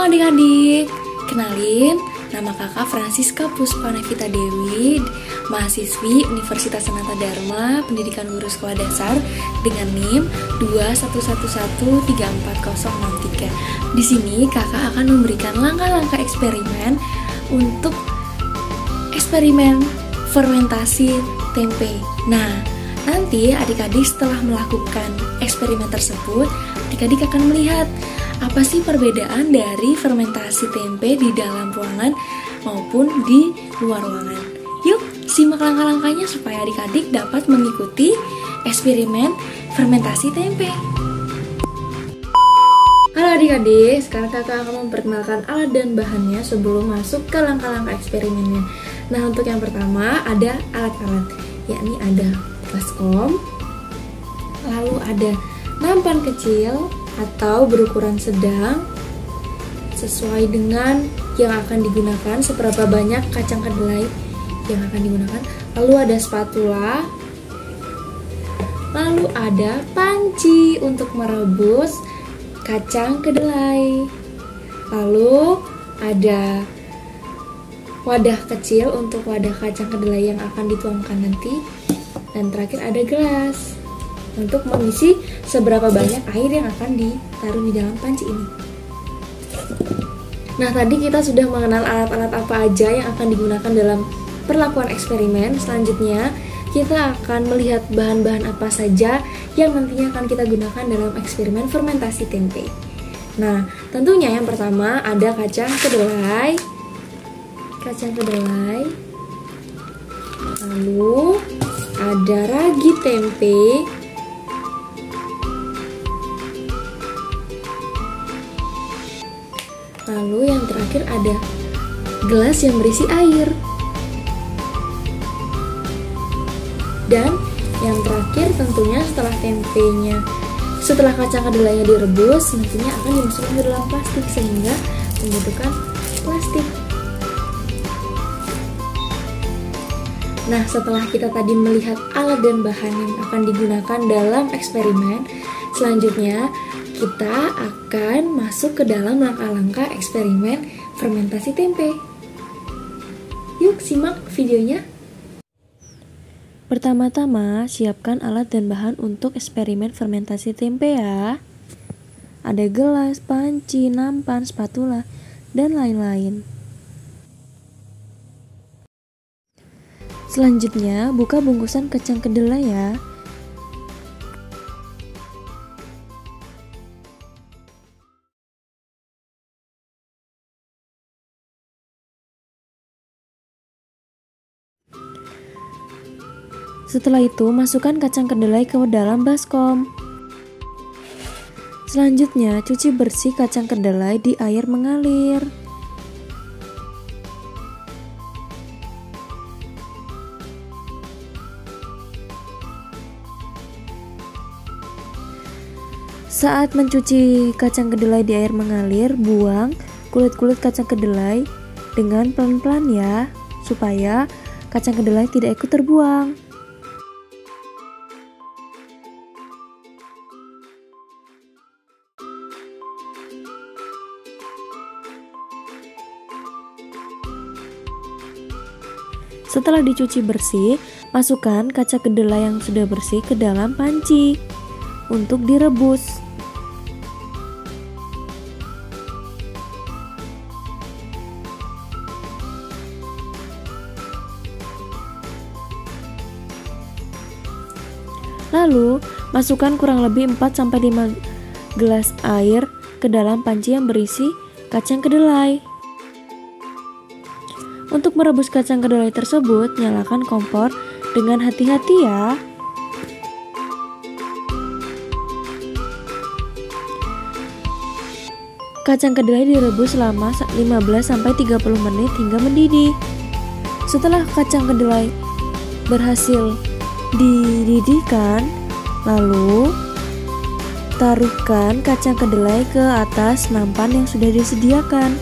Halo adik-adik, kenalin, nama kakak Francisca Puspanevita Dewi, mahasiswi Universitas Sanata Dharma, Pendidikan Guru Sekolah Dasar dengan NIM 211134063. Di sini kakak akan memberikan langkah-langkah eksperimen untuk eksperimen fermentasi tempe. Nah, nanti adik-adik setelah melakukan eksperimen tersebut, adik-adik akan melihat apa sih perbedaan dari fermentasi tempe di dalam ruangan maupun di luar ruangan. Yuk, simak langkah-langkahnya supaya adik-adik dapat mengikuti eksperimen fermentasi tempe. Halo adik-adik, sekarang kakak akan memperkenalkan alat dan bahannya sebelum masuk ke langkah-langkah eksperimennya. Nah, untuk yang pertama ada alat-alat, yakni ada baskom, lalu ada nampan kecil atau berukuran sedang sesuai dengan yang akan digunakan, seberapa banyak kacang kedelai yang akan digunakan. Lalu ada spatula, lalu ada panci untuk merebus kacang kedelai, lalu ada wadah kecil untuk wadah kacang kedelai yang akan dituangkan nanti, dan terakhir ada gelas untuk mengisi seberapa banyak air yang akan ditaruh di dalam panci ini. Nah, tadi kita sudah mengenal alat-alat apa aja yang akan digunakan dalam perlakuan eksperimen. Selanjutnya, kita akan melihat bahan-bahan apa saja yang nantinya akan kita gunakan dalam eksperimen fermentasi tempe. Nah, tentunya yang pertama ada kacang kedelai, lalu ada ragi tempe, lalu yang terakhir ada gelas yang berisi air. Dan yang terakhir tentunya setelah kacang kedelainya direbus, nantinya akan dimasukkan ke dalam plastik sehingga membutuhkan plastik. Nah, setelah kita tadi melihat alat dan bahan yang akan digunakan dalam eksperimen, selanjutnya kita akan masuk ke dalam langkah-langkah eksperimen fermentasi tempe. Yuk, simak videonya. Pertama-tama, siapkan alat dan bahan untuk eksperimen fermentasi tempe ya. Ada gelas, panci, nampan, spatula, dan lain-lain. Selanjutnya, buka bungkusan kacang kedelai ya. Setelah itu, masukkan kacang kedelai ke dalam baskom. Selanjutnya, cuci bersih kacang kedelai di air mengalir. Saat mencuci kacang kedelai di air mengalir, buang kulit-kulit kacang kedelai dengan pelan-pelan ya, supaya kacang kedelai tidak ikut terbuang. Setelah dicuci bersih, masukkan kacang kedelai yang sudah bersih ke dalam panci untuk direbus. Lalu, masukkan kurang lebih 4-5 gelas air ke dalam panci yang berisi kacang kedelai. Untuk merebus kacang kedelai tersebut, nyalakan kompor dengan hati-hati ya. Kacang kedelai direbus selama 15-30 menit hingga mendidih. Setelah kacang kedelai berhasil dididihkan, lalu taruhkan kacang kedelai ke atas nampan yang sudah disediakan.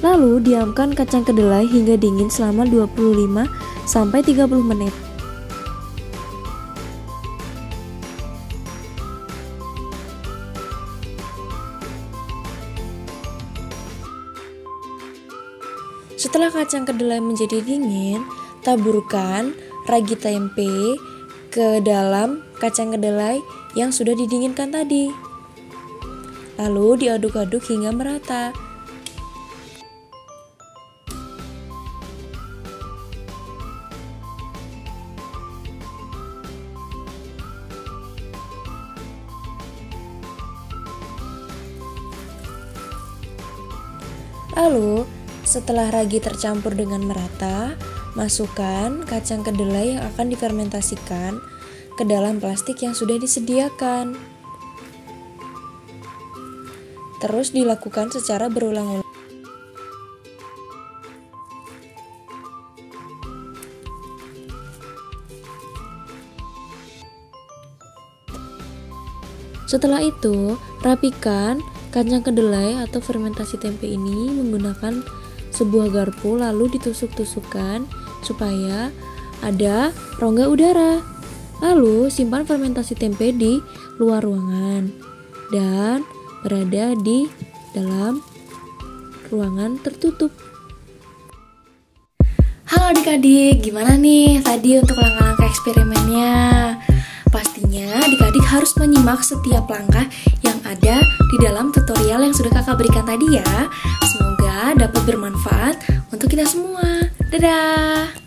Lalu diamkan kacang kedelai hingga dingin selama 25-30 menit. Setelah kacang kedelai menjadi dingin, taburkan ragi tempe ke dalam kacang kedelai yang sudah didinginkan tadi. Lalu diaduk-aduk hingga merata. Lalu, setelah ragi tercampur dengan merata, masukkan kacang kedelai yang akan difermentasikan ke dalam plastik yang sudah disediakan. Terus dilakukan secara berulang-ulang. Setelah itu, rapikan kacang kedelai atau fermentasi tempe ini menggunakan sebuah garpu, lalu ditusuk-tusukkan supaya ada rongga udara. Lalu simpan fermentasi tempe di luar ruangan dan berada di dalam ruangan tertutup. Halo adik-adik, gimana nih tadi untuk langkah-langkah eksperimennya? Pastinya adik-adik harus menyimak setiap langkah yang ada di dalam tutorial yang sudah kakak berikan tadi ya. Semoga dapat bermanfaat untuk kita semua. Dadah!